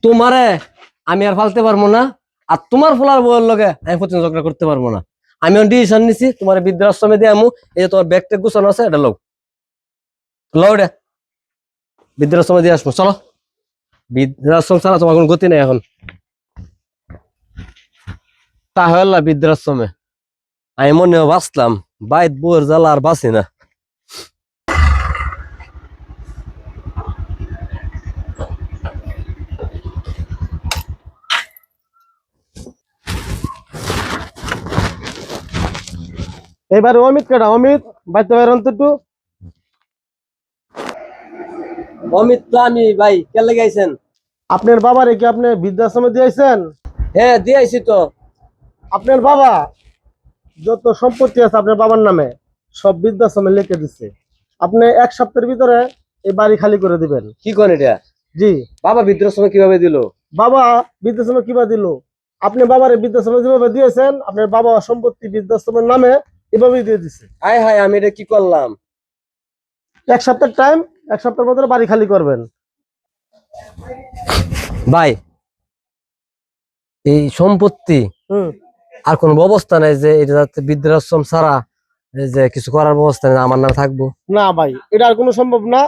তোমারে আমি আর ফালতে পারবো না, আর তোমার ফলার বউয়ের লগে আমি প্রতিদিন ঝগড়া করতে পারবো না। আমি ডিসিশন নিছি, তোমার বৃদ্ধাশ্রমে দিয়ে আমু। এই যে তোমার ব্যাগটা গুছানো আছে, এটা লও, লও রে, বৃদ্ধাশ্রমে দিয়ে আসবো। চলো, বৃদ্ধাশ্রম ছাড়া তোমার কোনো গতি নেই এখন। তাহলে বৃদ্ধাশ্রমে আমি মনেও বাঁচলাম, বাইত বউয়ের জ্বালা আর বাঁচি না। এবার অমিত কেডা? অমিত বাইতে বাইর অন্তটু। অমিত তো আমি ভাই, কেলে গাইছেন? আপনার বাবারে কি আপনি বৃদ্ধাশ্রমে দিয়েছেন? হ্যাঁ দিয়েছি তো। আপনার বাবা যত সম্পত্তি আছে আপনার বাবার নামে সব বৃদ্ধাশ্রমে লিখে দিচ্ছে। আপনি এক সপ্তাহের ভিতরে এই বাড়ি খালি করে দিবেন। কি করেন এটা? জি। বাবা বৃদ্ধাশ্রমে কিভাবে দিল? বাবা বৃদ্ধাশ্রমে কিভাবে দিল? আপনি বাবারে বৃদ্ধাশ্রমে যেভাবে দিয়েছেন আপনার বাবা সম্পত্তি বৃদ্ধাশ্রমের নামে এভাবেই দিয়ে দিচ্ছে। হায় হায়, আমি এটা কি করলাম? এক সপ্তাহ টাইম, এক সপ্তাহের ভিতরে বাড়ি খালি করবেন। ভাই, এই সম্পত্তি হুম। আর কোনো ব্যবস্থা নাই যে এটা যাতে বৃদ্ধাশ্রম ছাড়া এই যে কিছু করার ব্যবস্থা নেই, আমার নামে থাকবো? না ভাই, এটা আর কোনো সম্ভব না।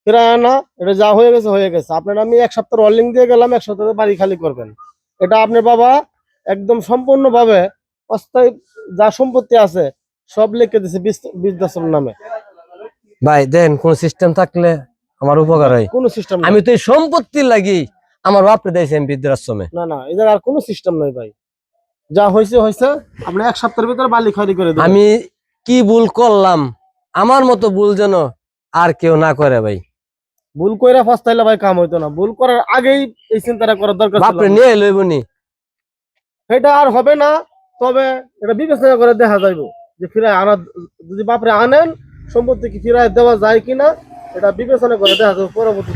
ফেরায় না, এটা যা হয়ে গেছে হয়ে গেছে। আপনার আমি এক সপ্তাহ ওয়ার্নিং দিয়ে গেলাম, এক সপ্তাহে বাড়ি খালি করবেন। এটা আপনার বাবা একদম সম্পূর্ণভাবে অস্থায়ী যা সম্পত্তি আছে সব লিখে দিছে বৃদ্ধাশ্রম নামে। ভাই দেন, কোন সিস্টেম থাকলে আমার উপকার হয়। কোনো সিস্টেম আমি তো এই সম্পত্তির লাগি আমার বাপরে দিয়েছি আমি বৃদ্ধাশ্রমে। না, না, এই জায়গায় আর কোনো সিস্টেম নাই ভাই। যা হয়েছে হয়েছে, আপনি এক সপ্তাহের ভিতরে বাড়ি খালি করে দেবেন। আমি কি ভুল করলাম? আমার মতো ভুল যেন আর কেউ না করে ভাই। ভুল কইরা ফাস্তাইলে ভাই কাম হইতো না। ভুল করার আগেই এই চিন্তাটা করার দরকার ছিল। বাপরে নিয়ে লইবনি। এটা আর হবে না। তবে এটা বিবেচনা করে দেখা যাইব যে ফিরায় আনা, যদি বাপরে আনেন সম্পত্তি কি ফিরায় দেওয়া যায় কিনা, এটা বিবেচনা করে দেখা যাবে পরবর্তী।